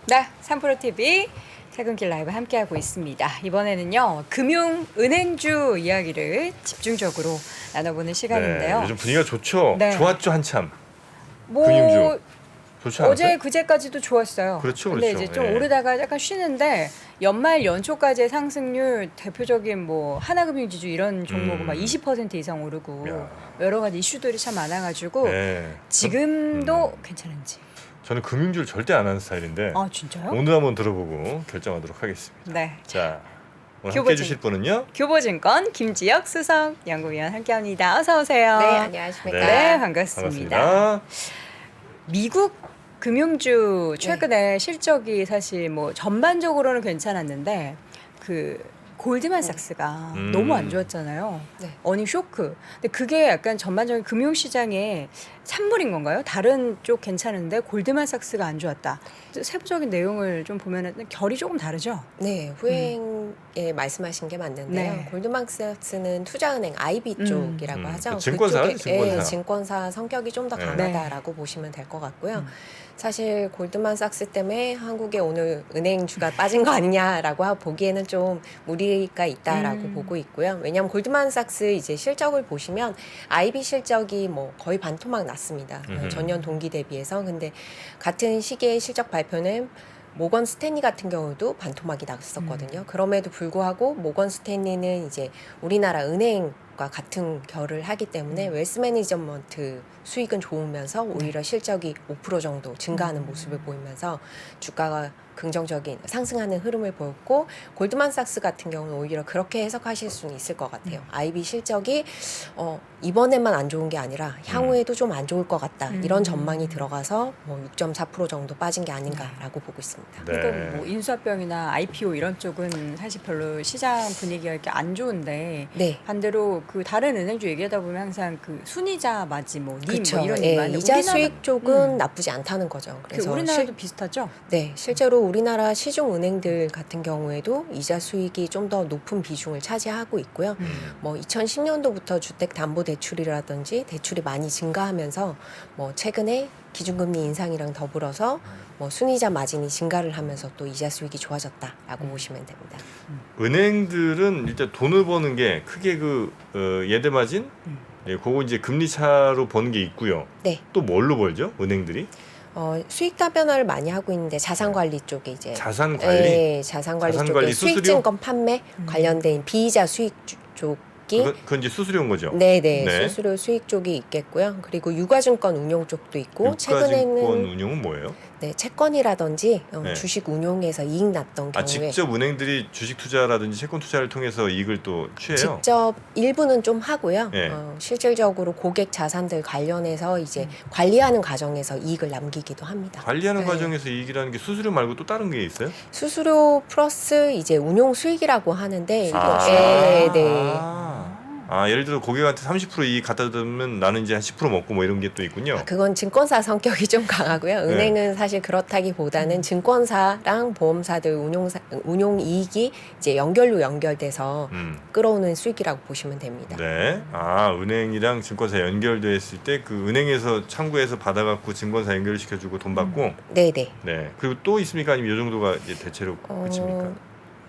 네, 3프로TV 퇴근길 라이브 함께하고 있습니다. 이번에는요, 은행주 이야기를 집중적으로 나눠보는 시간인데요. 네, 요즘 분위기가 좋죠. 네. 좋았죠 한참. 뭐 금융주 좋지 않았어요? 어제 그제까지도 좋았어요. 그렇죠, 근데 그렇죠. 이제 좀 예. 오르다가 약간 쉬는데 연말 연초까지의 상승률 대표적인 뭐 하나금융지주 이런 종목은 막 20% 이상 오르고 야. 여러 가지 이슈들이 참 많아가지고 네. 지금도 괜찮은지. 저는 금융주를 절대 안 하는 스타일인데 아 진짜요? 오늘 한번 들어보고 결정하도록 하겠습니다. 네. 자, 오늘 함께 교보증. 해주실 분은요. 교보증권 김지혁 수석 연구위원 함께합니다. 어서 오세요. 네, 안녕하십니까. 네, 반갑습니다. 반갑습니다. 미국 금융주 최근에 실적이 사실 뭐 전반적으로는 괜찮았는데 그 골드만삭스가 너무 안 좋았잖아요. 네. 어닝 쇼크. 근데 그게 약간 전반적인 금융시장의 산물인 건가요? 다른 쪽 괜찮은데 골드만삭스가 안 좋았다. 세부적인 내용을 좀 보면은 결이 조금 다르죠. 네, 후행에 말씀하신 게 맞는데요. 네. 골드만삭스는 투자은행 IB 쪽이라고 하죠. 증권사죠, 그쪽에, 증권사. 예, 증권사 성격이 좀 더 네. 강하다라고 보시면 될 것 같고요. 사실 골드만삭스 때문에 한국에 오늘 은행주가 빠진 거 아니냐라고 보기에는 좀 무리가 있다라고 보고 있고요. 왜냐하면 골드만삭스 이제 실적을 보시면 IB 실적이 뭐 거의 반토막 났습니다. 전년 동기 대비해서. 근데 같은 시기에 실적 발표는 모건 스탠리 같은 경우도 반토막이 났었거든요. 그럼에도 불구하고 모건 스탠리는 이제 우리나라 은행과 같은 결을 하기 때문에 웨스 매니지먼트 수익은 좋으면서 오히려 실적이 5% 정도 증가하는 모습을 보이면서 주가가 긍정적인 상승하는 흐름을 보였고, 골드만삭스 같은 경우는 오히려 그렇게 해석하실 수는 있을 것 같아요. IB 실적이 이번에만 안 좋은 게 아니라 향후에도 좀 안 좋을 것 같다, 이런 전망이 들어가서 뭐 6.4% 정도 빠진 게 아닌가라고 보고 있습니다. 네. 그러니까 뭐 인수합병이나 IPO 이런 쪽은 사실 별로 시장 분위기가 이렇게 안 좋은데 네. 반대로 그 다른 은행주 얘기하다 보면 항상 그 순이자 맞이 뭐 님 그렇죠. 뭐 이런 얘기 많이 이자 우리나라- 수익 쪽은 나쁘지 않다는 거죠. 그래서 우리나라도 비슷하죠? 네, 실제로 우리나라 시중 은행들 같은 경우에도 이자 수익이 좀 더 높은 비중을 차지하고 있고요. 뭐 2010년도부터 주택담보대출이라든지 대출이 많이 증가하면서 뭐 최근에 기준금리 인상이랑 더불어서 뭐 순이자 마진이 증가를 하면서 또 이자 수익이 좋아졌다라고 보시면 됩니다. 은행들은 일단 돈을 버는 게 크게 예대 마진, 예, 그거 이제 금리 차로 버는 게 있고요. 네. 또 뭘로 벌죠? 은행들이? 수익 다변화를 많이 하고 있는데 자산 관리 쪽에 이제 자산 관리. 네, 자산 관리 자산 쪽에 관리 수익 수수료? 증권 판매 관련된 비이자 수익 쪽이 그건 이제 수수료인 거죠. 네네, 네. 수수료 수익 쪽이 있겠고요. 그리고 유가증권 운용 쪽도 있고, 유가증권 최근에는 운용은 뭐예요? 네, 채권이라든지 네. 주식 운용에서 이익 났던 경우에 직접 은행들이 주식 투자라든지 채권 투자를 통해서 이익을 또 취해요. 직접 일부는 좀 하고요. 네. 실질적으로 고객 자산들 관련해서 이제 관리하는 과정에서 이익을 남기기도 합니다. 관리하는 네. 과정에서 이익이라는 게 수수료 말고 또 다른 게 있어요? 수수료 플러스 이제 운용 수익이라고 하는데 아. 네. 예를 들어 고객한테 30% 이익 갖다 주면 나는 이제 한 10% 먹고 뭐 이런 게 또 있군요. 그건 증권사 성격이 좀 강하고요. 은행은 사실 그렇다기보다는 증권사랑 보험사들 운용 이익이 이제 연결돼서 끌어오는 수익이라고 보시면 됩니다. 네. 은행이랑 증권사 연결됐을 때 그 은행에서 창구에서 받아갖고 증권사 연결시켜주고 돈 받고. 네네. 네. 그리고 또 있습니까? 아니면 이 정도가 이제 대체로 끝입니까?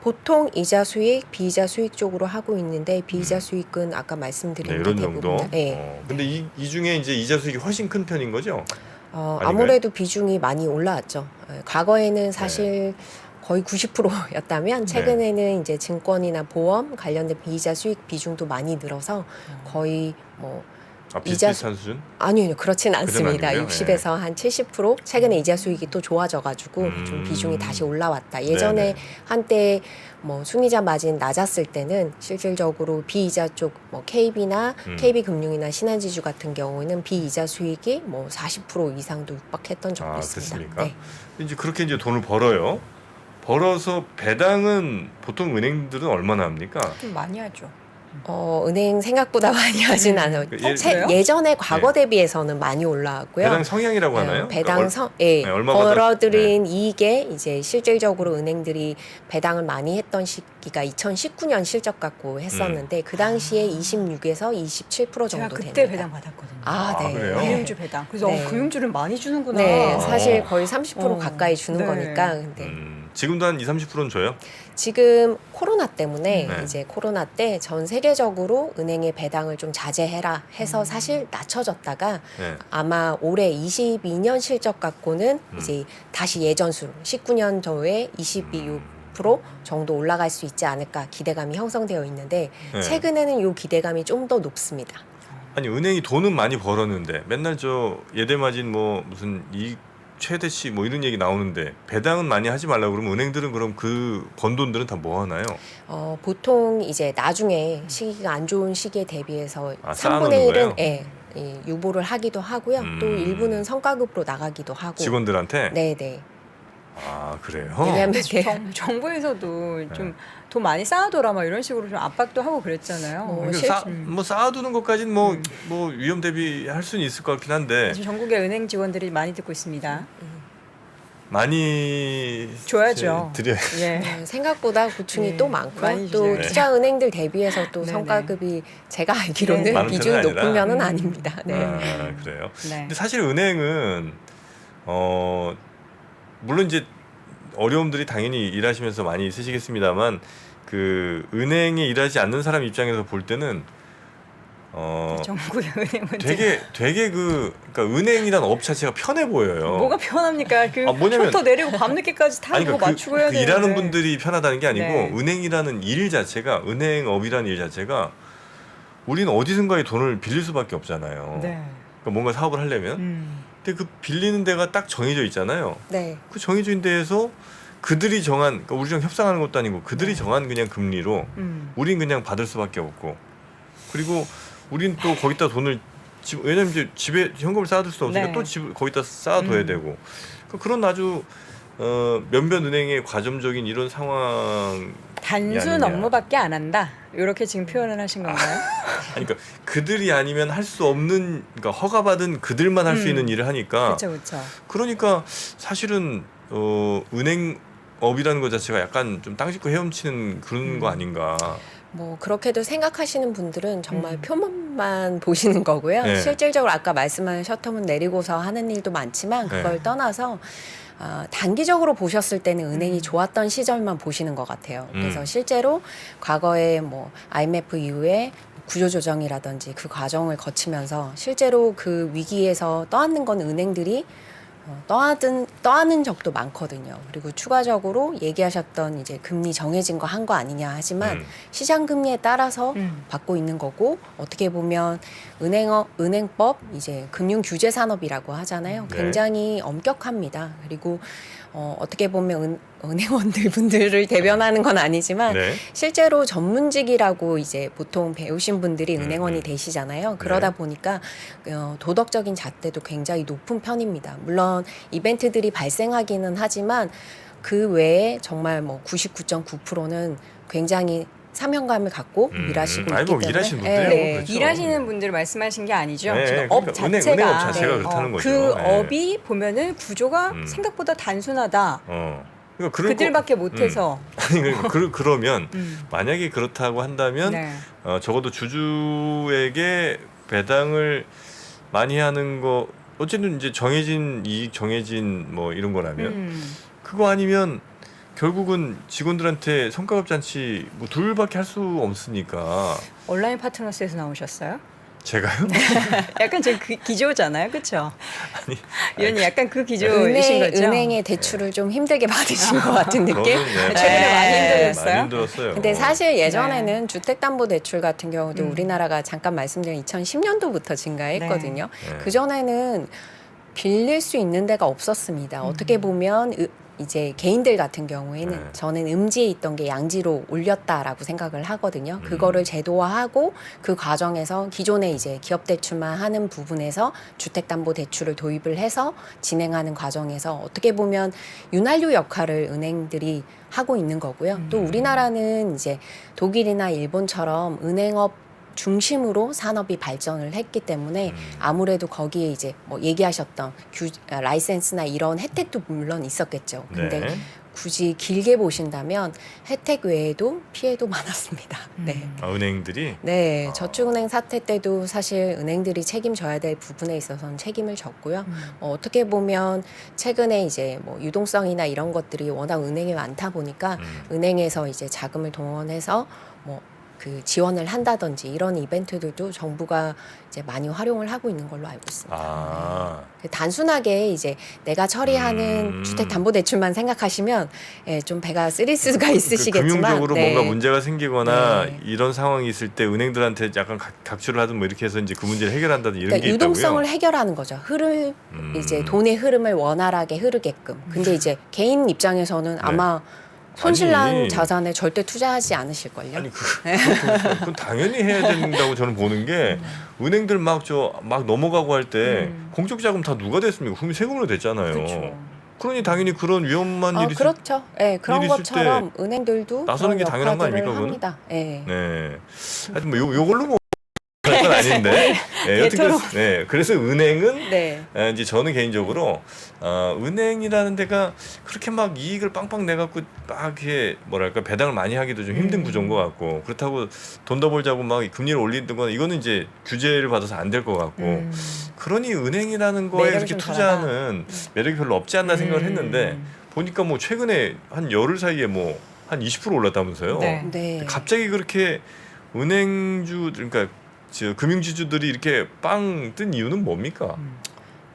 보통 이자 수익, 비이자 수익 쪽으로 하고 있는데 비이자 수익은 아까 말씀드린 네, 게 이런 정도. 대부분 네. 근데 이 중에 이제 이자 수익이 훨씬 큰 편인 거죠? 아무래도 비중이 많이 올라왔죠. 과거에는 사실 거의 90%였다면 최근에는 이제 증권이나 보험 관련된 비이자 수익 비중도 많이 늘어서 거의 뭐 비슷비슷한 수준? 아니요, 그렇진 않습니다. 아니고요? 60에서 한 70%. 최근에 이자 수익이 또 좋아져가지고 좀 비중이 다시 올라왔다. 예전에 네네. 한때 뭐 순이자 마진 낮았을 때는 실질적으로 비이자 쪽 뭐 KB나 KB금융이나 신한지주 같은 경우에는 비이자 수익이 뭐 40% 이상도 육박했던 적도 있습니다. 그렇습니까? 네. 이제 그렇게 이제 돈을 벌어요. 벌어서 배당은 보통 은행들은 얼마나 합니까? 좀 많이 하죠. 은행 생각보다 많이 하진 않아요. 그 그래요? 예전에 과거 대비해서는 많이 올라왔고요. 배당 성향이라고 하나요? 배당 그러니까 예, 네, 얼마 벌어들인 이익에 이제 실질적으로 은행들이 배당을 많이 했던 시기가 2019년 실적 갖고 했었는데 그 당시에 26에서 27% 정도 제가 그때 됩니다. 배당 받았거든요. 아, 네. 그래요? 금융주 배당. 그래서 네. 금융주를 많이 주는구나. 네, 사실 어. 거의 30% 가까이 주는 네. 거니까. 근데 지금도 한 20-30%는 줘요? 지금 코로나 때문에 네. 이제 코로나 때 전 세계적으로 은행의 배당을 좀 자제해라 해서 사실 낮춰졌다가 네. 아마 올해 22년 실적 갖고는 이제 다시 예전 수로 19년도에 22% 정도 올라갈 수 있지 않을까 기대감이 형성되어 있는데 네. 최근에는 이 기대감이 좀 더 높습니다. 아니 은행이 돈은 많이 벌었는데 맨날 저 예대마진 뭐 무슨 이익 최대치 뭐 이런 얘기 나오는데 배당은 많이 하지 말라고 그러면 은행들은 그럼 그 번 돈들은 다 뭐 하나요? 보통 이제 나중에 시기가 안 좋은 시기에 대비해서 아, 3분의 쌓아놓는 1은 거예요? 유보를 하기도 하고요. 또 일부는 성과급으로 나가기도 하고. 직원들한테? 네네. 아 그래요? 왜냐하면 정부에서도 좀 돈 많이 쌓아둬라 막 이런 식으로 좀 압박도 하고 그랬잖아요. 그러니까 뭐 쌓아두는 것까지는 뭐 위험 대비할 수는 있을 것 같긴 한데 지금 전국의 은행 직원들이 많이 듣고 있습니다. 많이 줘야죠. 드려요. 예. 생각보다 고충이 네, 또 많고요. 많이 또 주셔야죠. 투자은행들 대비해서 또 네네. 성과급이 제가 네네. 알기로는 많은 비중이 편은 높은 아니라. 면은 아닙니다. 네. 아, 그래요. 네. 근데 사실 은행은 물론 이제 어려움들이 당연히 일하시면서 많이 있으시겠습니다만 그 은행에 일하지 않는 사람 입장에서 볼 때는 전국의 은행 문제. 되게 그러니까 은행이란 업 자체가 편해 보여요. 뭐가 편합니까? 그 뭐냐면- 셔터 내리고 밤늦게까지 다 그거 그러니까 맞추고 해야 그 되는데. 일하는 분들이 편하다는 게 아니고 네. 은행이라는 일 자체가 은행업이라는 일 자체가 우리는 어디선가에 돈을 빌릴 수밖에 없잖아요. 네. 그러니까 뭔가 사업을 하려면. 근데 그 빌리는 데가 딱 정해져 있잖아요. 네. 그 정해져 있는 데에서 그들이 정한 그러니까 우리랑 협상하는 것도 아니고 그들이 네. 정한 그냥 금리로 우린 그냥 받을 수밖에 없고 그리고 우린 또 거기다 돈을 왜냐면 이제 집에 현금을 쌓아둘 수 없으니까 네. 또 거기다 쌓아둬야 되고 그런 아주 몇몇 은행의 과점적인 이런 상황 단순 아니냐. 업무밖에 안 한다. 이렇게 지금 표현을 하신 건가요? 아니, 그러니까 그들이 아니면 할 수 없는 그러니까 허가받은 그들만 할 수 있는 일을 하니까 그렇죠, 그렇죠. 그러니까 사실은 은행업이라는 것 자체가 약간 좀 땅 짚고 헤엄치는 그런 거 아닌가. 뭐 그렇게도 생각하시는 분들은 정말 표면만 보시는 거고요. 네. 실질적으로 아까 말씀하신 셔터문 내리고서 하는 일도 많지만 그걸 네. 떠나서 단기적으로 보셨을 때는 은행이 좋았던 시절만 보시는 것 같아요. 그래서 실제로 과거에 뭐 IMF 이후에 구조조정이라든지 그 과정을 거치면서 실제로 그 위기에서 떠안는 건 은행들이 떠안은 적도 많거든요. 그리고 추가적으로 얘기하셨던 이제 금리 정해진 거 한 거 아니냐 하지만 시장 금리에 따라서 받고 있는 거고 어떻게 보면 은행법 이제 금융 규제 산업이라고 하잖아요. 네. 굉장히 엄격합니다. 그리고 어떻게 보면 은행원들 분들을 대변하는 건 아니지만 네. 실제로 전문직이라고 이제 보통 배우신 분들이 은행원이 되시잖아요. 그러다 보니까 도덕적인 잣대도 굉장히 높은 편입니다. 물론 이벤트들이 발생하기는 하지만 그 외에 정말 뭐 99.9%는 굉장히 사명감을 갖고 일하시고 아니, 있기 뭐 때문에 일하시는 분들이야, 뭐 그렇죠. 일하시는 분들 말씀하신 게 아니죠. 네, 지금 그러니까 업 자체가, 은행업 자체가 그렇다는 거죠. 그 네. 업이 보면은 구조가 생각보다 단순하다. 그러니까 그럴 그들밖에 못해서. 아니 그러니까 그러면 만약에 그렇다고 한다면 네. 적어도 주주에게 배당을 많이 하는 거 어쨌든 이제 정해진 이익 정해진 뭐 이런 거라면 그거 아니면 결국은 직원들한테 성과급 잔치 뭐 둘밖에 할 수 없으니까. 온라인 파트너스에서 나오셨어요? 제가요? 약간 지금 그 기조잖아요, 그렇죠? 위원님 약간 그 기조이신 거죠? 은행의 대출을 좀 힘들게 받으신 것 같은 느낌? 저는, 네, 최근에 많이 네. 힘들었어요? 많이 힘들었어요. 근데 사실 예전에는 주택담보대출 같은 경우도 우리나라가 잠깐 말씀드린 2010년도부터 증가했거든요. 네. 그전에는 빌릴 수 있는 데가 없었습니다. 어떻게 보면 이제 개인들 같은 경우에는 네. 저는 음지에 있던 게 양지로 올렸다라고 생각을 하거든요. 그거를 제도화하고 그 과정에서 기존에 이제 기업 대출만 하는 부분에서 주택담보대출을 도입을 해서 진행하는 과정에서 어떻게 보면 윤활유 역할을 은행들이 하고 있는 거고요. 또 우리나라는 이제 독일이나 일본처럼 은행업 중심으로 산업이 발전을 했기 때문에 아무래도 거기에 이제 뭐 얘기하셨던 라이센스나 이런 혜택도 물론 있었겠죠. 근데 네. 굳이 길게 보신다면 혜택 외에도 피해도 많았습니다. 네. 아, 은행들이 네, 저축은행 사태 때도 사실 은행들이 책임져야 될 부분에 있어서는 책임을 졌고요. 어떻게 보면 최근에 이제 뭐 유동성이나 이런 것들이 워낙 은행에 많다 보니까 은행에서 이제 자금을 동원해서 뭐 그 지원을 한다든지 이런 이벤트들도 정부가 이제 많이 활용을 하고 있는 걸로 알고 있습니다. 아. 그 단순하게 이제 내가 처리하는 주택담보대출만 생각하시면 예, 좀 배가 쓰릴 수가 있으시겠지만 금융적으로 네. 뭔가 문제가 생기거나 네. 이런 상황이 있을 때 은행들한테 약간 각출을 하든 뭐 이렇게 해서 이제 그 문제를 해결한다든 이런 그러니까 게 유동성을 있다고요. 해결하는 거죠. 이제 돈의 흐름을 원활하게 흐르게끔. 근데 이제 개인 입장에서는 아마 손실난 아니. 자산에 절대 투자하지 않으실걸요. 아니 그건 당연히 해야 된다고 저는 보는 게 은행들 막 넘어가고 할 때 공적 자금 다 누가 됐습니까? 국민 세금으로 됐잖아요. 그렇죠. 그러니 당연히 그런 위험한 일이 그렇죠. 네, 그런 일이 있을 것처럼 은행들도 나서는 그런 게 당연한 거 역할들을 아닙니까, 그거는? 합니다. 네. 네. 하여튼 뭐 요걸로 뭐 건 아닌데. 네, 여튼 그래서 은행은 네. 이제 저는 개인적으로 은행이라는 데가 그렇게 막 이익을 빵빵 내갖고 막 이렇게 뭐랄까 배당을 많이 하기도 좀 힘든 구조인 것 같고 그렇다고 돈 더 벌자고 막 금리를 올리는 이거는 이제 규제를 받아서 안 될 것 같고 그러니 은행이라는 거에 매력이 이렇게 좀 투자하는 매력이 별로 없지 않나 생각을 했는데 보니까 뭐 최근에 한 열흘 사이에 뭐 한 20% 올랐다면서요. 네. 네. 갑자기 그렇게 은행주 그러니까 금융지주들이 이렇게 빵 뜬 이유는 뭡니까?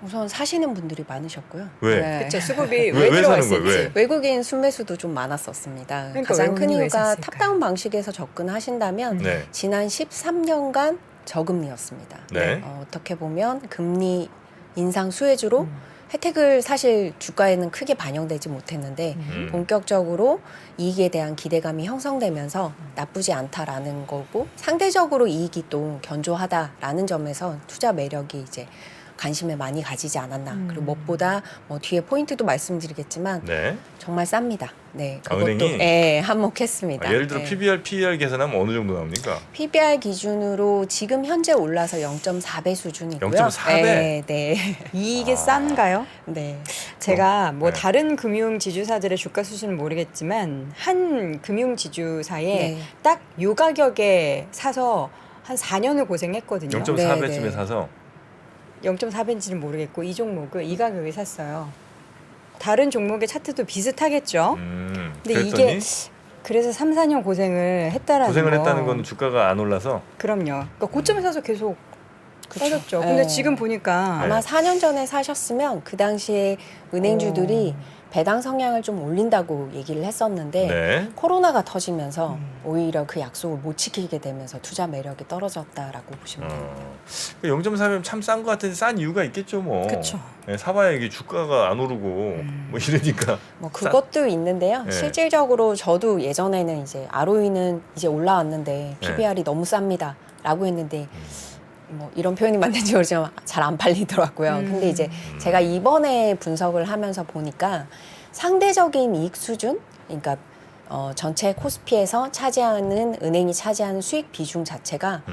우선 사시는 분들이 많으셨고요. 왜? 네. 그쵸, 수급이 왜 왜 들어가 사는 거예요? 왜? 있을지. 외국인 순매수도 좀 많았었습니다. 그러니까 가장 큰 외국인이 왜 이유가 샀을까요? 탑다운 방식에서 접근하신다면 네. 지난 13년간 저금리였습니다. 네. 어떻게 보면 금리 인상 수혜주로 혜택을 사실 주가에는 크게 반영되지 못했는데 본격적으로 이익에 대한 기대감이 형성되면서 나쁘지 않다라는 거고 상대적으로 이익이 또 견조하다라는 점에서 투자 매력이 이제 관심을 많이 가지지 않았나. 그리고 무엇보다 뭐 뒤에 포인트도 말씀드리겠지만 네. 정말 쌉니다. 네, 아, 그것도 은행이? 한몫했습니다. 예를 들어 네. PBR, PER 계산하면 어느 정도 나옵니까? PBR 기준으로 지금 현재 올라서 0.4배 수준이고요. 0.4배? 네, 네. 이익이 싼가요? 네. 제가 뭐 네. 다른 금융 지주사들의 주가 수준은 모르겠지만 한 금융 지주사에 네. 딱 요 가격에 사서 한 4년을 고생했거든요. 0.4배쯤에 네, 네. 사서 0.4배인지는 모르겠고 이 종목을 이 가격에 샀어요. 다른 종목의 차트도 비슷하겠죠. 근데 그랬더니 이게 그래서 3, 4년 고생을 했다라는 고생을 거. 했다는 건 주가가 안 올라서 그럼요. 그러니까 고점에 사서 계속 그쵸. 빠졌죠. 네. 근데 지금 보니까 네. 아마 4년 전에 사셨으면 그 당시에 은행주들이 배당 성향을 좀 올린다고 얘기를 했었는데 네. 코로나가 터지면서 오히려 그 약속을 못 지키게 되면서 투자 매력이 떨어졌다라고 보시면 됩니다. 0.4면 참 싼 것 같은데 싼 이유가 있겠죠 뭐. 그쵸. 네, 사봐야 이게 주가가 안 오르고 뭐 이러니까. 뭐 그것도 있는데요. 네. 실질적으로 저도 예전에는 이제 ROE는 이제 올라왔는데 네. PBR이 너무 쌉니다라고 했는데 뭐 이런 표현이 맞는지 모르지만 잘 안 팔리더라고요. 근데 이제 제가 이번에 분석을 하면서 보니까 상대적인 이익 수준, 그러니까 전체 코스피에서 차지하는 은행이 차지하는 수익 비중 자체가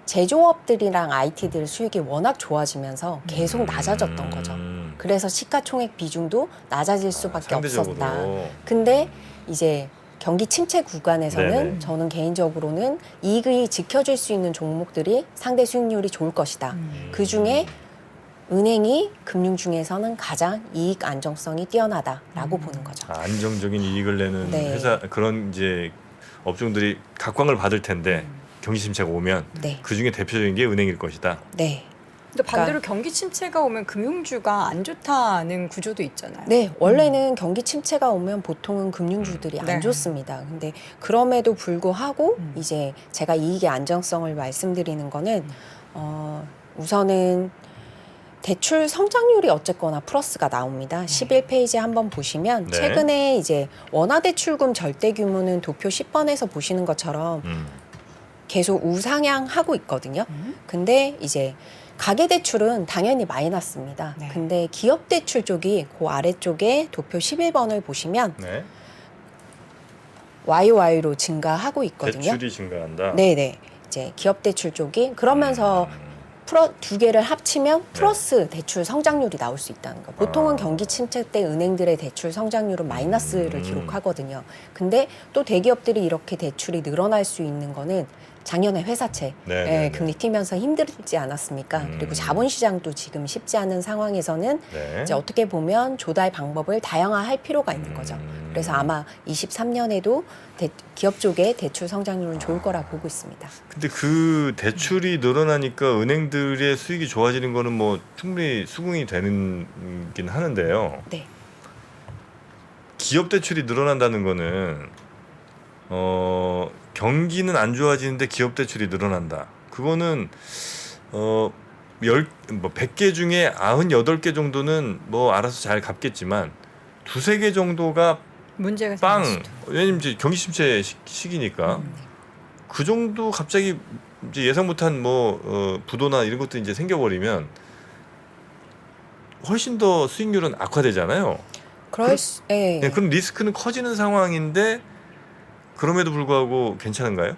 제조업들이랑 IT들 수익이 워낙 좋아지면서 계속 낮아졌던 거죠. 그래서 시가총액 비중도 낮아질 수밖에 상대적으로. 없었다. 근데 이제 경기 침체 구간에서는 네네. 저는 개인적으로는 이익이 지켜질 수 있는 종목들이 상대 수익률이 좋을 것이다. 그 중에 은행이 금융 중에서는 가장 이익 안정성이 뛰어나다라고 보는 거죠. 안정적인 이익을 내는 네. 회사 그런 이제 업종들이 각광을 받을 텐데 경기 침체가 오면 네, 그 중에 대표적인 게 은행일 것이다. 네, 근데 반대로 경기 침체가 오면 금융주가 안 좋다는 구조도 있잖아요. 네. 원래는 경기 침체가 오면 보통은 금융주들이 네. 안 좋습니다. 근데 그럼에도 불구하고 이제 제가 이익의 안정성을 말씀드리는 거는 우선은 대출 성장률이 어쨌거나 플러스가 나옵니다. 11페이지 한번 보시면 네. 최근에 이제 원화 대출금 절대 규모는 도표 10번에서 보시는 것처럼 계속 우상향하고 있거든요. 근데 이제 가계 대출은 당연히 마이너스입니다. 네. 근데 기업 대출 쪽이 그 아래쪽에 도표 11번을 보시면 네. YY로 증가하고 있거든요. 대출이 증가한다. 네네. 이제 기업 대출 쪽이 그러면서 두 개를 합치면 플러스 대출 성장률이 나올 수 있다는 거. 보통은 경기 침체 때 은행들의 대출 성장률은 마이너스를 기록하거든요. 근데 또 대기업들이 이렇게 대출이 늘어날 수 있는 거는 작년에 회사채 금리 튀면서 힘들지 않았습니까? 그리고 자본시장도 지금 쉽지 않은 상황에서는 네. 이제 어떻게 보면 조달 방법을 다양화할 필요가 있는 거죠. 그래서 아마 23년에도 기업 쪽의 대출 성장률은 좋을 거라 보고 있습니다. 근데 그 대출이 늘어나니까 은행들의 수익이 좋아지는 거는 뭐 충분히 수긍이 되는긴 하는데요. 네. 기업 대출이 늘어난다는 거는 경기는 안 좋아지는데 기업 대출이 늘어난다. 그거는 100개 중에 98개 정도는 뭐 알아서 잘 갚겠지만 두세 개 정도가 문제가 빵. 생길 수도. 왜냐면 이제 경기 침체 시기니까 그 정도 갑자기 이제 예상 못한 뭐 부도나 이런 것도 이제 생겨버리면 훨씬 더 수익률은 악화되잖아요. 네. 네, 그럼 리스크는 커지는 상황인데 그럼에도 불구하고 괜찮은가요?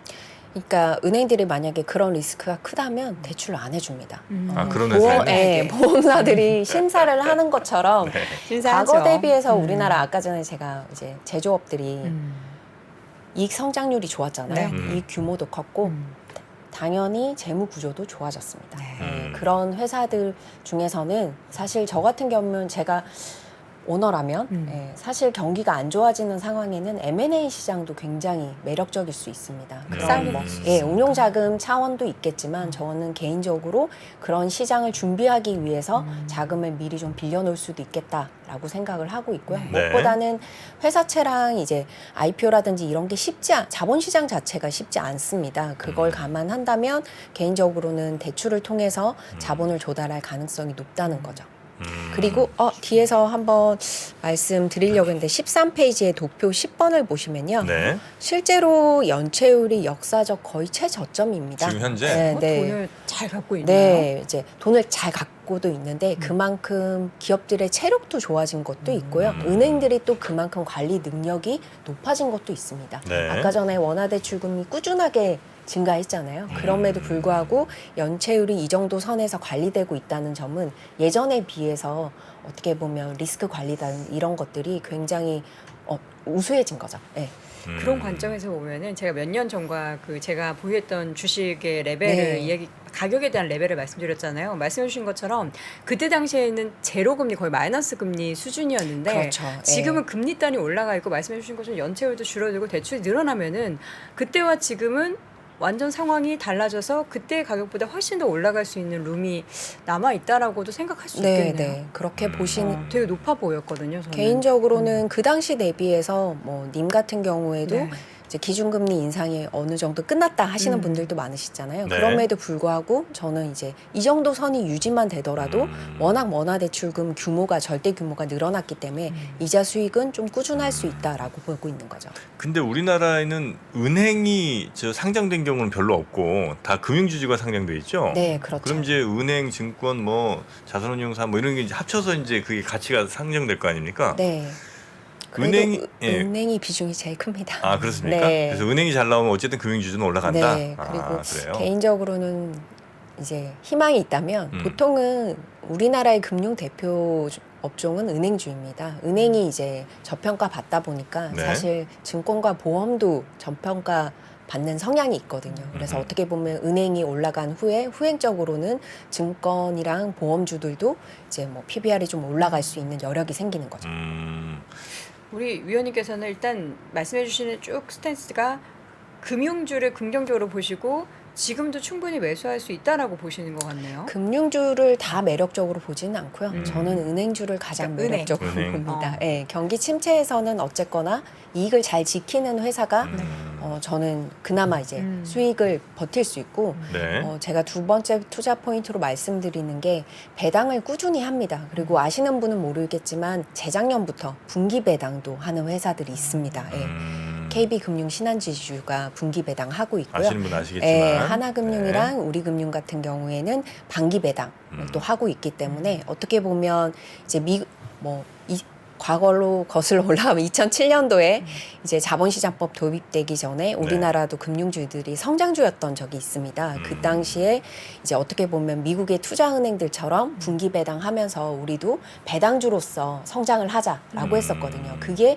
그러니까 은행들이 만약에 그런 리스크가 크다면 대출을 안 해줍니다. 아, 그런 회사는? 보험사들이 심사를 하는 것처럼 신사하죠. 과거 대비해서 우리나라 아까 전에 제가 이제 제조업들이 이익 성장률이 좋았잖아요. 네. 이익 규모도 컸고 당연히 재무 구조도 좋아졌습니다. 네. 그런 회사들 중에서는 사실 저 같은 경우는 제가 오너라면 사실 경기가 안 좋아지는 상황에는 M&A 시장도 굉장히 매력적일 수 있습니다. 그런 뭐, 운용 자금 차원도 있겠지만 저는 개인적으로 그런 시장을 준비하기 위해서 자금을 미리 좀 빌려놓을 수도 있겠다라고 생각을 하고 있고요. 네. 무엇보다는 회사채랑 이제 IPO라든지 이런 게 자본시장 자체가 쉽지 않습니다. 그걸 감안한다면 개인적으로는 대출을 통해서 자본을 조달할 가능성이 높다는 거죠. 그리고 뒤에서 한번 말씀드리려고 했는데 13페이지의 도표 10번을 보시면요. 네. 실제로 연체율이 역사적 거의 최저점입니다. 지금 현재? 돈을 잘 갖고 있나요? 네, 이제 돈을 잘 갖고도 있는데 그만큼 기업들의 체력도 좋아진 것도 있고요. 은행들이 또 그만큼 관리 능력이 높아진 것도 있습니다. 네. 아까 전에 원화대출금이 꾸준하게 증가했잖아요. 그럼에도 불구하고 연체율이 이 정도 선에서 관리되고 있다는 점은 예전에 비해서 어떻게 보면 리스크 관리단 이런 것들이 굉장히 우수해진 거죠. 네. 그런 관점에서 보면은 제가 몇 년 전과 그 제가 보유했던 주식의 레벨을 가격에 대한 레벨을 말씀드렸잖아요. 말씀해주신 것처럼 그때 당시에는 제로 금리 거의 마이너스 금리 수준이었는데 그렇죠. 지금은 금리 단이 올라가 있고 말씀해주신 것처럼 연체율도 줄어들고 대출이 늘어나면은 그때와 지금은 완전 상황이 달라져서 그때의 가격보다 훨씬 더 올라갈 수 있는 룸이 남아 있다라고도 생각할 수 있겠네요. 네, 그렇게 되게 높아 보였거든요. 저는. 개인적으로는 그 당시 대비해서 뭐 님 같은 경우에도 네. 이제 기준금리 인상이 어느 정도 끝났다 하시는 분들도 많으시잖아요. 네. 그럼에도 불구하고 저는 이제 이 정도 선이 유지만 되더라도 워낙 원화대출금 규모가 절대 규모가 늘어났기 때문에 이자 수익은 좀 꾸준할 수 있다라고 보고 있는 거죠. 근데 우리나라에는 은행이 상장된 경우는 별로 없고 다 금융주주가 상장돼 있죠. 네, 그렇죠. 그럼 이제 은행, 증권, 뭐 자산운용사 뭐 이런 게 이제 합쳐서 이제 그게 가치가 상정될 거 아닙니까? 네. 그래도 은행이 비중이 제일 큽니다. 아, 그렇습니까? 네. 그래서 은행이 잘 나오면 어쨌든 금융주주는 올라간다. 네, 그리고 그래요. 개인적으로는 이제 희망이 있다면 보통은 우리나라의 금융 대표 업종은 은행주입니다. 은행이 이제 저평가 받다 보니까 네. 사실 증권과 보험도 저평가 받는 성향이 있거든요. 그래서 어떻게 보면 은행이 올라간 후에 후행적으로는 증권이랑 보험주들도 이제 뭐 PBR이 좀 올라갈 수 있는 여력이 생기는 거죠. 우리 위원님께서는 일단 말씀해 주시는 쭉 스탠스가 금융주를 긍정적으로 보시고 지금도 충분히 매수할 수 있다라고 보시는 것 같네요. 금융주를 다 매력적으로 보지는 않고요. 저는 은행주를 가장 그러니까 매력적으로 은행. 봅니다. 어. 예, 경기 침체에서는 어쨌거나 이익을 잘 지키는 회사가 저는 그나마 이제 수익을 버틸 수 있고 네. 제가 두 번째 투자 포인트로 말씀드리는 게 배당을 꾸준히 합니다. 그리고 아시는 분은 모르겠지만 재작년부터 분기 배당도 하는 회사들이 있습니다. 예. KB금융신한지주가 분기 배당하고 있고요. 아시는 분 아시겠지만 예, 하나금융이랑 우리금융 같은 경우에는 반기 배당을 또 하고 있기 때문에 어떻게 보면 이제 과거로 거슬러 올라가면 2007년도에 이제 자본시장법 도입되기 전에 우리나라도 금융주들이 성장주였던 적이 있습니다. 그 당시에 이제 어떻게 보면 미국의 투자은행들처럼 분기 배당하면서 우리도 배당주로서 성장을 하자라고 했었거든요. 그게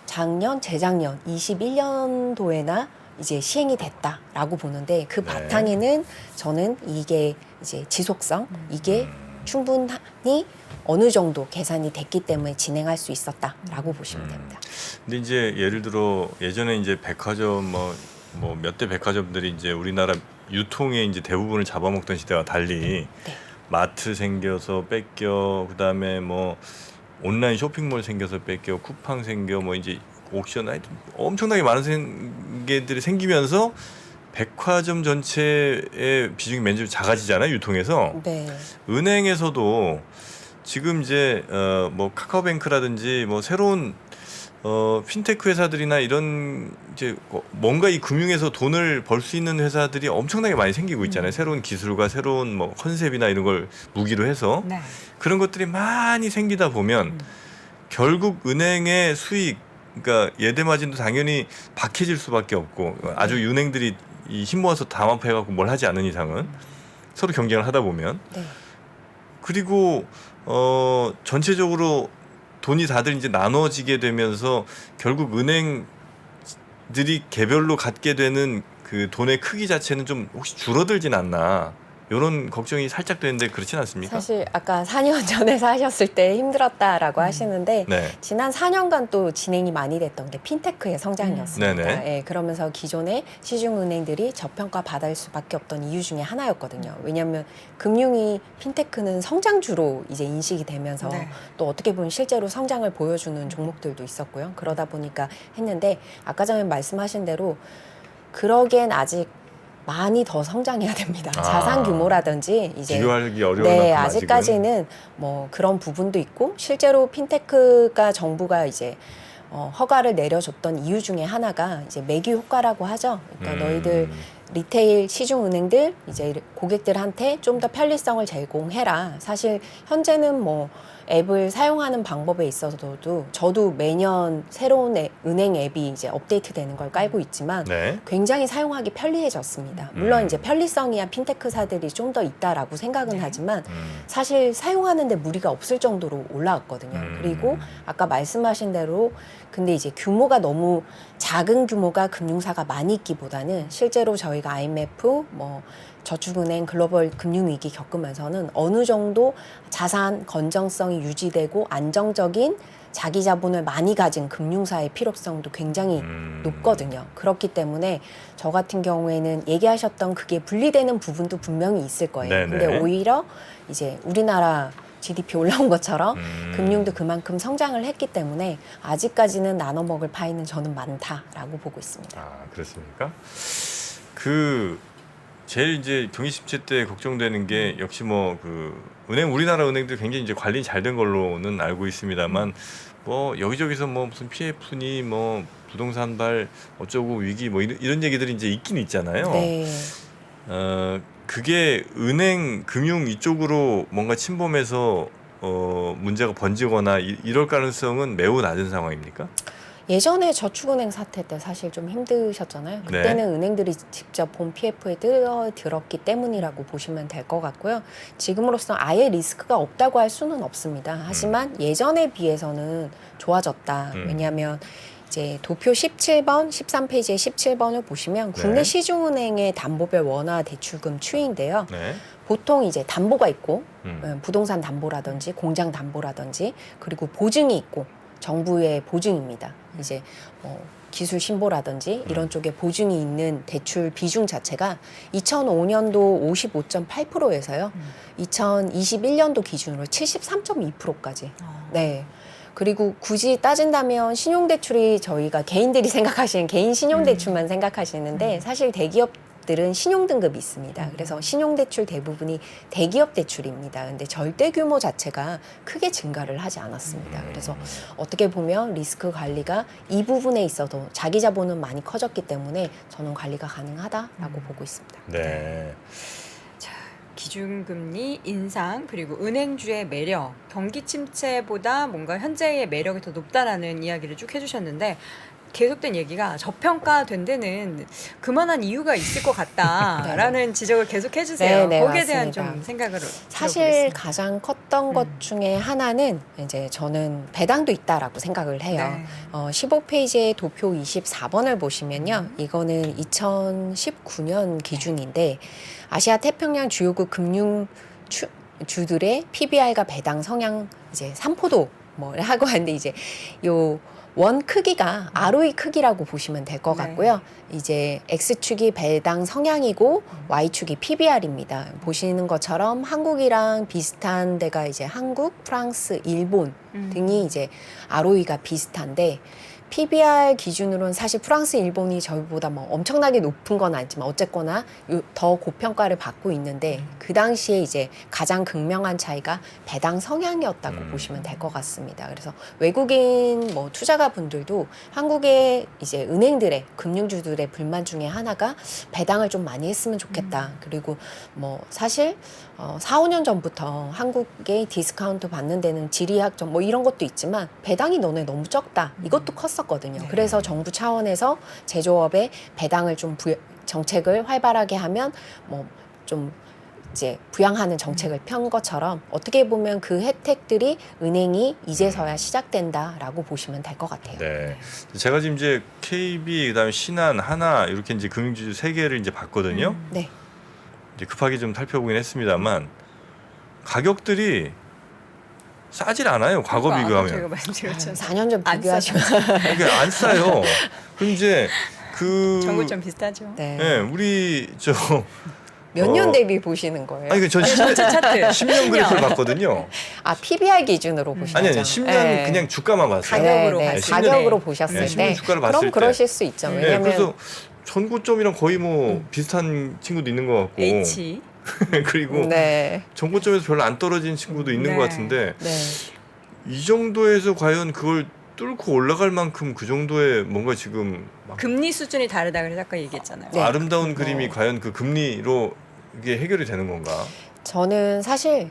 작년, 재작년 21년도에나 이제 시행이 됐다라고 보는데 그 네. 바탕에는 저는 이게 이제 지속성, 이게 충분히 어느 정도 계산이 됐기 때문에 진행할 수 있었다라고 보시면 됩니다. 근데 이제 예를 들어 예전에 이제 백화점 뭐 몇 대 백화점들이 이제 우리나라 유통의 이제 대부분을 잡아먹던 시대와 달리 네. 마트 생겨서 뺏겨, 그다음에 뭐 온라인 쇼핑몰 생겨서 뺏겨, 쿠팡 생겨, 뭐 이제 옥션, 하여튼 엄청나게 많은 게들이 생기면서 백화점 전체의 비중이 맨날 작아지잖아요, 유통에서. 네. 은행에서도 지금 이제 뭐 카카오뱅크라든지 뭐 새로운 핀테크 회사들이나 이런 이제 뭔가 이 금융에서 돈을 벌 수 있는 회사들이 엄청나게 많이 생기고 있잖아요. 새로운 기술과 새로운 뭐 컨셉이나 이런 걸 무기로 해서 네. 그런 것들이 많이 생기다 보면 결국 은행의 수익, 그러니까 예대 마진도 당연히 박해질 수밖에 없고, 아주 은행들이 이 힘 모아서 담합해갖고 뭘 하지 않는 이상은 서로 경쟁을 하다 보면, 네. 그리고 전체적으로 돈이 다들 이제 나눠지게 되면서 결국 은행들이 개별로 갖게 되는 그 돈의 크기 자체는 좀 혹시 줄어들진 않나, 이런 걱정이 살짝 되는데 그렇진 않습니까? 사실 아까 4년 전에 사셨을 때 힘들었다라고 하시는데 네. 지난 4년간 또 진행이 많이 됐던 게 핀테크의 성장이었습니다. 네네. 예, 그러면서 기존의 시중은행들이 저평가 받을 수밖에 없던 이유 중에 하나였거든요. 왜냐하면 금융이 핀테크는 성장주로 이제 인식이 되면서 네. 또 어떻게 보면 실제로 성장을 보여주는 종목들도 있었고요. 그러다 보니까 했는데 아까 전에 말씀하신 대로 그러기엔 아직 많이 더 성장해야 됩니다. 아. 자산 규모라든지 이제 비교하기 어려운 네, 만큼 아직까지는 뭐 그런 부분도 있고 실제로 핀테크가 정부가 이제 허가를 내려줬던 이유 중에 하나가 이제 매기 효과라고 하죠. 그러니까 너희들 리테일 시중은행들 이제 고객들한테 좀 더 편리성을 제공해라. 사실 현재는 뭐 앱을 사용하는 방법에 있어서도 저도 매년 새로운 은행 앱이 이제 업데이트되는 걸 깔고 있지만 네. 굉장히 사용하기 편리해졌습니다. 물론 이제 편리성이야 핀테크사들이 좀 더 있다라고 생각은 하지만 사실 사용하는데 무리가 없을 정도로 올라왔거든요. 그리고 아까 말씀하신 대로 근데 이제 규모가 너무 작은 규모가 금융사가 많이 있기보다는 실제로 저희가 IMF 뭐 저축은행 글로벌 금융위기 겪으면서는 어느 정도 자산 건전성이 유지되고 안정적인 자기 자본을 많이 가진 금융사의 필요성도 굉장히 높거든요. 그렇기 때문에 저 같은 경우에는 얘기하셨던 그게 분리되는 부분도 분명히 있을 거예요. 네네. 근데 오히려 이제 우리나라 GDP 올라온 것처럼 금융도 그만큼 성장을 했기 때문에 아직까지는 나눠 먹을 파이는 저는 많다라고 보고 있습니다. 아, 그렇습니까? 그 제일 이제 경기 침체 때 걱정되는 게 역시 뭐 그 우리나라 은행들 굉장히 이제 관리 잘 된 걸로는 알고 있습니다만 뭐 여기저기서 뭐 무슨 PF니 뭐 부동산발 어쩌고 위기 뭐 이런 얘기들이 이제 있긴 있잖아요. 네. 그게 은행 금융 이쪽으로 뭔가 침범해서 문제가 번지거나 이럴 가능성은 매우 낮은 상황입니까? 예전에 저축은행 사태 때 사실 좀 힘드셨잖아요. 그때는 네. 은행들이 직접 본 PF에 들었기 때문이라고 보시면 될 것 같고요. 지금으로서 아예 리스크가 없다고 할 수는 없습니다. 하지만 예전에 비해서는 좋아졌다. 왜냐하면 이제 도표 17번, 13페이지의 17번을 보시면 국내 네. 시중은행의 담보별 원화 대출금 추이인데요. 네. 보통 이제 담보가 있고 부동산 담보라든지 공장 담보라든지 그리고 보증이 있고 정부의 보증입니다. 이제 기술 신보라든지 이런 쪽에 보증이 있는 대출 비중 자체가 2005년도 55.8%에서요. 2021년도 기준으로 73.2%까지. 네. 그리고 굳이 따진다면 신용대출이 저희가 개인들이 생각하시는 개인 신용대출만 생각하시는데 사실 대기업들은 신용등급이 있습니다. 그래서 신용대출 대부분이 대기업 대출입니다. 근데 절대 규모 자체가 크게 증가를 하지 않았습니다. 그래서 어떻게 보면 리스크 관리가 이 부분에 있어도 자기 자본은 많이 커졌기 때문에 저는 관리가 가능하다라고 보고 있습니다. 네. 기준금리 인상 그리고 은행주의 매력, 경기 침체보다 뭔가 현재의 매력이 더 높다라는 이야기를 쭉 해주셨는데 계속된 얘기가 저평가된 데는 그만한 이유가 있을 것 같다라는 지적을 계속 해주세요. 네, 거기에 대한 맞습니다. 좀 생각을 사실 들어보겠습니다. 가장 컸던 것 중에 하나는 이제 저는 배당도 있다라고 생각을 해요. 네. 15페이지의 도표 24번을 보시면요. 이거는 2019년 기준인데 아시아 태평양 주요국 금융 주들의 PBR과 배당 성향 이제 3포도 뭐 하고 하는데 이제 요 원 크기가 ROE 크기라고 보시면 될 것 네. 같고요. 이제 X축이 배당 성향이고 Y축이 PBR입니다. 보시는 것처럼 한국이랑 비슷한 데가 이제 한국, 프랑스, 일본 등이 이제 ROE가 비슷한데 PBR 기준으로는 사실 프랑스, 일본이 저희보다 뭐 엄청나게 높은 건 아니지만 어쨌거나 더 고평가를 받고 있는데 그 당시에 이제 가장 극명한 차이가 배당 성향이었다고 보시면 될 것 같습니다. 그래서 외국인 뭐 투자가 분들도 한국의 이제 은행들의 금융주들의 불만 중에 하나가 배당을 좀 많이 했으면 좋겠다. 그리고 뭐 사실 4, 5년 전부터 한국의 디스카운트 받는 데는 지리학점 뭐 이런 것도 있지만 배당이 너네 너무 적다. 이것도 컸었거든요. 네. 그래서 정부 차원에서 제조업에 배당을 좀 정책을 활발하게 하면 뭐 좀 이제 부양하는 정책을 편 것처럼 어떻게 보면 그 혜택들이 은행이 이제서야 시작된다라고 보시면 될 것 같아요. 네. 제가 지금 이제 KB 그다음에 신한, 하나 이렇게 이제 금융주 세 개를 이제 봤거든요. 네. 이제 급하게 좀 살펴보긴 했습니다만 가격들이 싸질 않아요. 과거 아까 비교하면. 저희가 말씀드렸잖아요. 4년 전 안 비교하시면 이게 안 싸요. 그럼 이제 그 정보점 비슷하죠. 네. 예, 우리 저 몇 년 대비 보시는 거예요? 아니 전 10년, 차트. 10년 그래프를 봤거든요. 아 PBR 기준으로 보시죠. 아니 10년 그냥 주가만 봤어요. 가격으로 네, 봤을 가격으로 때. 보셨을 네, 때 10년 주가를 봤을 그럼 때. 그러실 수 있죠. 네, 네, 왜냐면 그래서 전고점이랑 거의 뭐 비슷한 친구도 있는 것 같고 H. 그리고 네. 전고점에서 별로 안 떨어진 친구도 있는 네. 것 같은데 네. 이 정도에서 과연 그걸 뚫고 올라갈 만큼 그 정도의 뭔가 지금 막 금리 수준이 다르다 그래서 아까 얘기했잖아요. 네. 아름다운 그림이 과연 그 금리로 이게 해결이 되는 건가? 저는 사실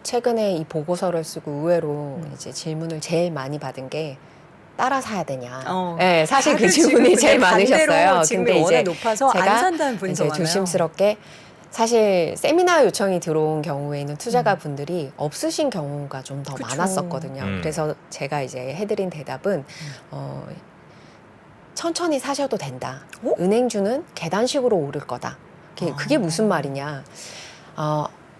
최근에 이 보고서를 쓰고 의외로 이제 질문을 제일 많이 받은 게 따라 사야 되냐. 네, 사실 그 다들 질문이 지금 제일 반대로 많으셨어요. 지금 근데 워낙 이제 높아서 안 제가 산다는 분이 더 이제 많아요. 조심스럽게 사실 세미나 요청이 들어온 경우에는 투자가 분들이 없으신 경우가 좀 더 그쵸. 많았었거든요. 그래서 제가 이제 해드린 대답은 천천히 사셔도 된다. 어? 은행주는 계단식으로 오를 거다. 그게 무슨 말이냐.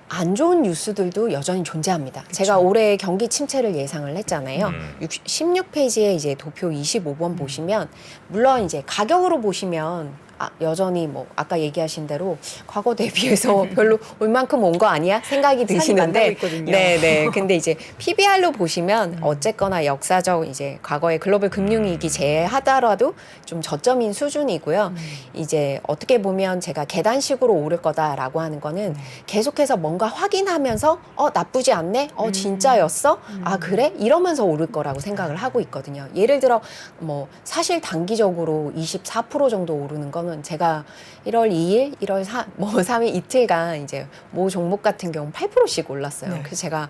안 좋은 뉴스들도 여전히 존재합니다. 제가 올해 경기 침체를 예상을 했잖아요. 16페이지에 이제 도표 25번 보시면 물론 이제 가격으로 보시면 여전히 뭐 아까 얘기하신 대로 과거 대비해서 별로 올 만큼 온 거 아니야? 생각이 산이 드시는데 만나고 있거든요. 네. 근데 이제 PBR로 보시면 어쨌거나 역사적 이제 과거의 글로벌 금융위기 제외하더라도 좀 저점인 수준이고요. 이제 어떻게 보면 제가 계단식으로 오를 거다라고 하는 거는 계속해서 뭔가 확인하면서 나쁘지 않네? 진짜였어? 아 그래? 이러면서 오를 거라고 생각을 하고 있거든요. 예를 들어 뭐 사실 단기적으로 24% 정도 오르는 거는 제가 1월 2일, 1월 3일 이틀간 이제 모 종목 같은 경우 8%씩 올랐어요. 네. 그래서 제가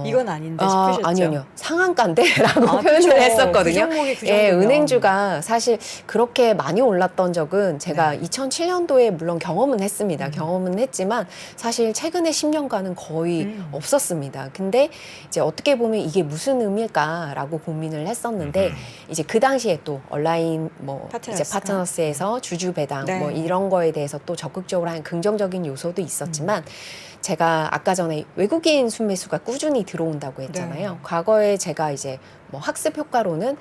이건 아닌데 싶으셨죠? 아니요. 상한가인데라고 표현을 그쵸. 했었거든요. 그 종목이 그 예, 정도면. 은행주가 사실 그렇게 많이 올랐던 적은 제가 2007년도에 물론 경험은 했습니다. 경험은 했지만 사실 최근에 10년간은 거의 없었습니다. 근데 이제 어떻게 보면 이게 무슨 의미일까라고 고민을 했었는데 이제 그 당시에 또 온라인 뭐 파트너스가. 이제 파트너스에서 주주 배당 네. 뭐 이런 거에 대해서 또 적극적으로 하는 긍정적인 요소도 있었지만 제가 아까 전에 외국인 순매수가 꾸준히 들어온다고 했잖아요. 네. 과거에 제가 이제 뭐 학습 효과로는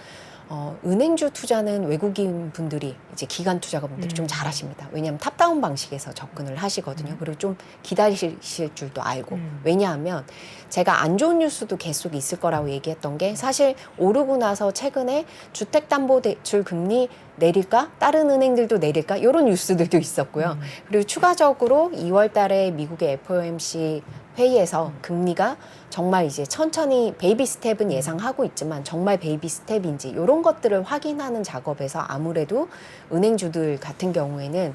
은행주 투자는 외국인 분들이 이제 기관 투자가분들이 좀 잘하십니다. 왜냐하면 탑다운 방식에서 접근을 하시거든요. 그리고 좀 기다리실 줄도 알고. 왜냐하면 제가 안 좋은 뉴스도 계속 있을 거라고 얘기했던 게 사실 오르고 나서 최근에 주택담보대출 금리 내릴까? 다른 은행들도 내릴까? 이런 뉴스들도 있었고요. 그리고 추가적으로 2월 달에 미국의 FOMC 회의에서 금리가 정말 이제 천천히 베이비 스텝은 예상하고 있지만 정말 베이비 스텝인지 이런 것들을 확인하는 작업에서 아무래도 은행주들 같은 경우에는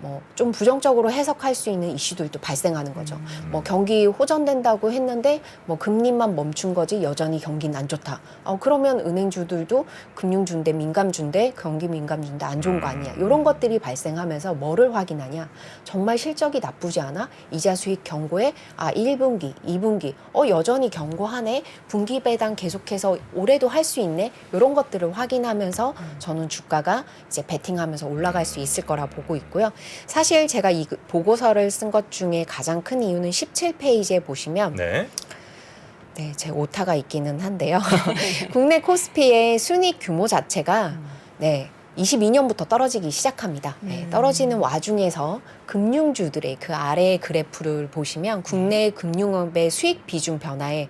뭐 좀 부정적으로 해석할 수 있는 이슈들도 발생하는 거죠. 뭐 경기 호전된다고 했는데 뭐 금리만 멈춘 거지 여전히 경기는 안 좋다. 그러면 은행주들도 금융주인데 민감주인데 경기 민감주인데 안 좋은 거 아니야. 이런 것들이 발생하면서 뭐를 확인하냐. 정말 실적이 나쁘지 않아? 이자 수익 경고에 1분기, 2분기 여전히 경고하네. 분기 배당 계속해서 올해도 할 수 있네. 이런 것들을 확인하면서 저는 주가가 이제 베팅하면서 올라갈 수 있을 거라 보고 있고요. 사실 제가 이 보고서를 쓴 것 중에 가장 큰 이유는 17페이지에 보시면 네. 네, 제 오타가 있기는 한데요. 국내 코스피의 순이익 규모 자체가 네, 22년부터 떨어지기 시작합니다. 네, 떨어지는 와중에서 금융주들의 그 아래의 그래프를 보시면 국내 금융업의 수익 비중 변화에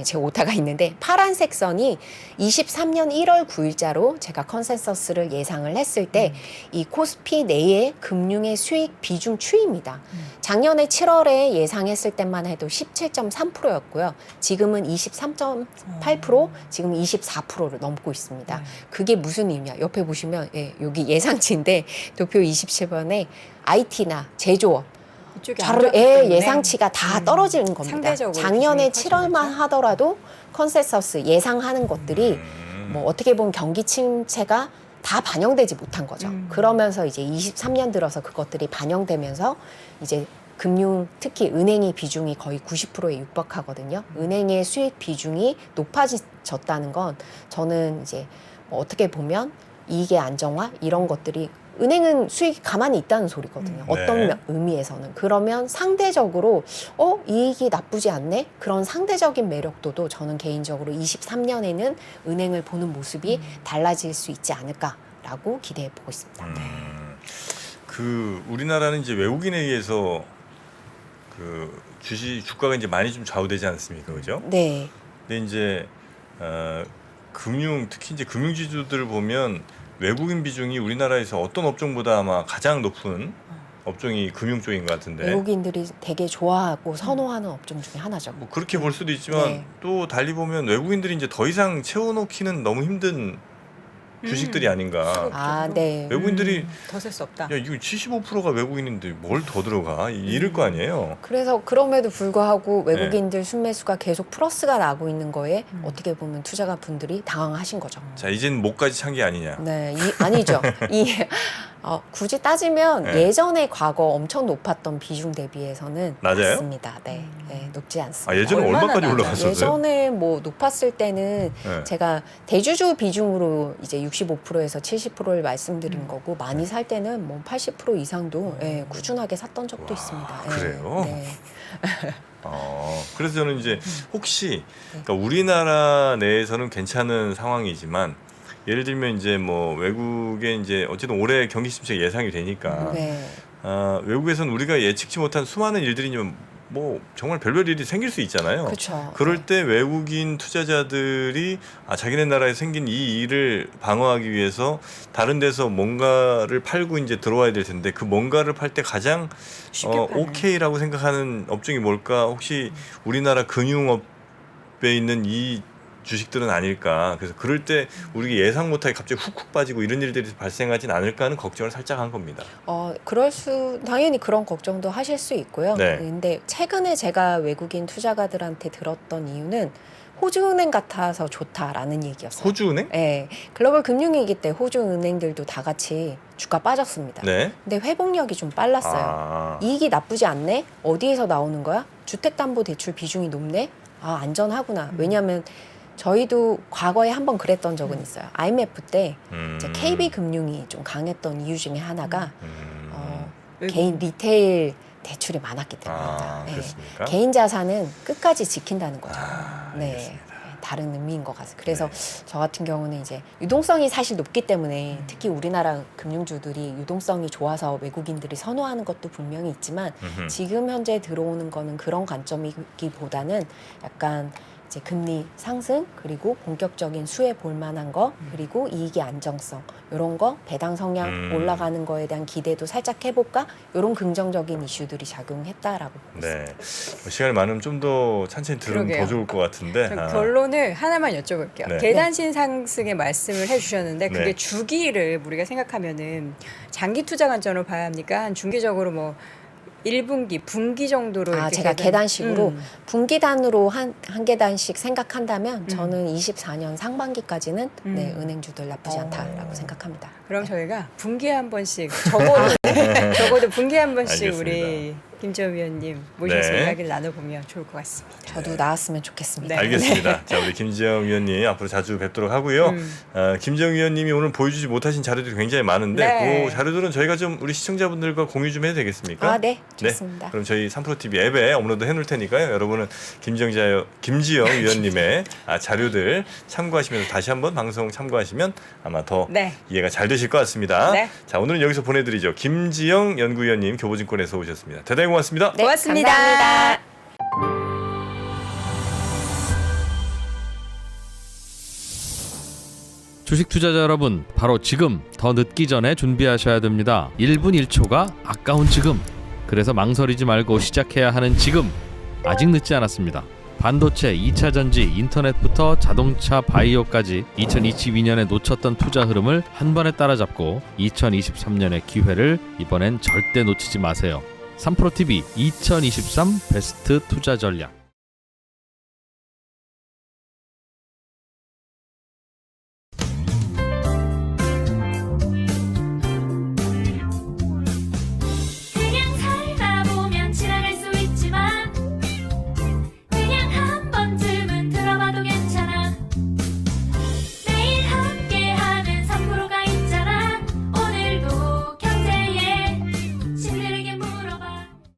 제 오타가 있는데 파란색 선이 23년 1월 9일자로 제가 컨센서스를 예상을 했을 때 이 코스피 내의 금융의 수익 비중 추이입니다. 작년에 7월에 예상했을 때만 해도 17.3%였고요. 지금은 23.8%, 지금 24%를 넘고 있습니다. 그게 무슨 의미야? 옆에 보시면 여기 예상치인데 도표 27번에 IT나 제조업 이쪽이 안 좋기 때문에 예상치가 다 떨어지는 겁니다. 상대적으로 작년에 비중이 7월만 커지면서? 하더라도 컨센서스 예상하는 것들이 뭐 어떻게 보면 경기 침체가 다 반영되지 못한 거죠. 그러면서 이제 23년 들어서 그것들이 반영되면서 이제 금융, 특히 은행의 비중이 거의 90%에 육박하거든요. 은행의 수익 비중이 높아졌다는 건 저는 이제 뭐 어떻게 보면 이익의 안정화 이런 것들이 은행은 수익이 가만히 있다는 소리거든요. 어떤 네. 의미에서는. 그러면 상대적으로 이익이 나쁘지 않네? 그런 상대적인 매력도도 저는 개인적으로 23년에는 은행을 보는 모습이 달라질 수 있지 않을까라고 기대해 보고 있습니다. 그 우리나라는 이제 외국인에 의해서 그 주가가 이제 많이 좀 좌우되지 않습니까, 그죠? 네. 근데 이제 특히 이제 금융지주들을 보면 외국인 비중이 우리나라에서 어떤 업종보다 아마 가장 높은 업종이 금융 쪽인 것 같은데. 외국인들이 되게 좋아하고 선호하는 업종 중에 하나죠. 뭐 그렇게 볼 수도 있지만 네. 또 달리 보면 외국인들이 이제 더 이상 채워놓기는 너무 힘든 주식들이 아닌가. 네. 외국인들이 더 쓸 수 없다. 야 이거 75%가 외국인인데 뭘 더 들어가 이럴 거 아니에요. 그래서 그럼에도 불구하고 외국인들 순매수가 계속 플러스가 나고 있는 거에 어떻게 보면 투자가 분들이 당황하신 거죠. 자 이젠 목까지 찬 게 아니냐. 네, 아니죠. 굳이 따지면 네. 예전에 과거 엄청 높았던 비중 대비해서는 낮아요? 낮습니다. 네, 높지 않습니다. 예전에 얼마나 얼마까지 낮아요? 올라갔었어요? 예전에 뭐 높았을 때는 네. 제가 대주주 비중으로 이제 65%에서 70%를 말씀드린 거고 많이 살 때는 뭐 80% 이상도 꾸준하게 샀던 적도 있습니다. 그래요? 네. 그래서 저는 이제 혹시 그러니까 우리나라 내에서는 괜찮은 상황이지만 예를 들면 이제 뭐 외국에 이제 어쨌든 올해 경기 침체 예상이 되니까 네. 외국에서는 우리가 예측치 못한 수많은 일들이 뭐 정말 별별 일이 생길 수 있잖아요. 그렇죠. 그럴 때 외국인 투자자들이 자기네 나라에 생긴 이 일을 방어하기 위해서 다른 데서 뭔가를 팔고 이제 들어와야 될 텐데 그 뭔가를 팔 때 가장 쉽게 파는. 오케이라고 생각하는 업종이 뭘까? 혹시 우리나라 금융업에 있는 이 주식들은 아닐까. 그래서 그럴 때 우리가 예상 못하게 갑자기 훅훅 빠지고 이런 일들이 발생하진 않을까 하는 걱정을 살짝 한 겁니다. 당연히 그런 걱정도 하실 수 있고요. 네. 근데 최근에 제가 외국인 투자가들한테 들었던 이유는 호주은행 같아서 좋다라는 얘기였어요. 호주은행? 네. 글로벌 금융위기 때 호주 은행들도 다 같이 주가 빠졌습니다. 네. 근데 회복력이 좀 빨랐어요. 이익이 나쁘지 않네? 어디에서 나오는 거야? 주택담보대출 비중이 높네? 안전하구나. 왜냐하면 저희도 과거에 한번 그랬던 적은 있어요. IMF 때 이제 KB금융이 좀 강했던 이유 중에 하나가 개인 리테일 대출이 많았기 때문입니다. 네. 그렇습니까? 개인 자산은 끝까지 지킨다는 거죠. 알겠습니다. 다른 의미인 것 같아요. 그래서 저 같은 경우는 이제 유동성이 사실 높기 때문에 특히 우리나라 금융주들이 유동성이 좋아서 외국인들이 선호하는 것도 분명히 있지만 지금 현재 들어오는 거는 그런 관점이기보다는 약간 이제 금리 상승 그리고 본격적인 수혜 볼 만한 거 그리고 이익의 안정성 이런 거 배당 성향 올라가는 거에 대한 기대도 살짝 해볼까 이런 긍정적인 이슈들이 작용했다라고 보고 네. 있습니다. 시간이 많으면 좀 더 천천히 들으면 그러게요. 더 좋을 것 같은데. 그럼 결론을 하나만 여쭤볼게요. 네. 계단식 상승의 말씀을 해주셨는데 그게 네. 주기를 우리가 생각하면은 장기 투자 관점으로 봐야 합니까? 한 중기적으로 뭐 1분기, 분기 정도로 이렇게 제가 계단식으로 분기단으로 한 계단씩 생각한다면 저는 24년 상반기까지는 네, 은행주들 나쁘지 않다라고 생각합니다. 그럼 저희가 분기에 한 번씩 적어도 분기에 한 번씩 알겠습니다. 우리 김지영 위원님 모셔서 네. 이야기를 나눠보면 좋을 것 같습니다. 저도 나왔으면 좋겠습니다. 네. 알겠습니다. 자, 우리 김지영 위원님 앞으로 자주 뵙도록 하고요. 김지영 위원님이 오늘 보여주지 못하신 자료들이 굉장히 많은데 네. 그 자료들은 저희가 좀 우리 시청자분들과 공유 좀 해도 되겠습니까? 네, 좋습니다. 그럼 저희 3프로TV 앱에 업로드 해놓을 테니까요. 여러분은 김지영 위원님의 자료들 참고하시면서 다시 한번 방송 참고하시면 아마 더 네. 이해가 잘 되실 것 같습니다. 네. 자, 오늘은 여기서 보내드리죠. 김지영 연구위원님 교보증권에서 오셨습니다. 대단히 고맙습니다. 네, 고맙습니다. 감사합니다. 주식 투자자 여러분, 바로 지금 더 늦기 전에 준비하셔야 됩니다. 1분 1초가 아까운 지금. 그래서 망설이지 말고 시작해야 하는 지금. 아직 늦지 않았습니다. 반도체, 2차 전지, 인터넷부터 자동차, 바이오까지 2022년에 놓쳤던 투자 흐름을 한 번에 따라잡고 2023년의 기회를 이번엔 절대 놓치지 마세요. 3프로TV 2023 베스트 투자 전략.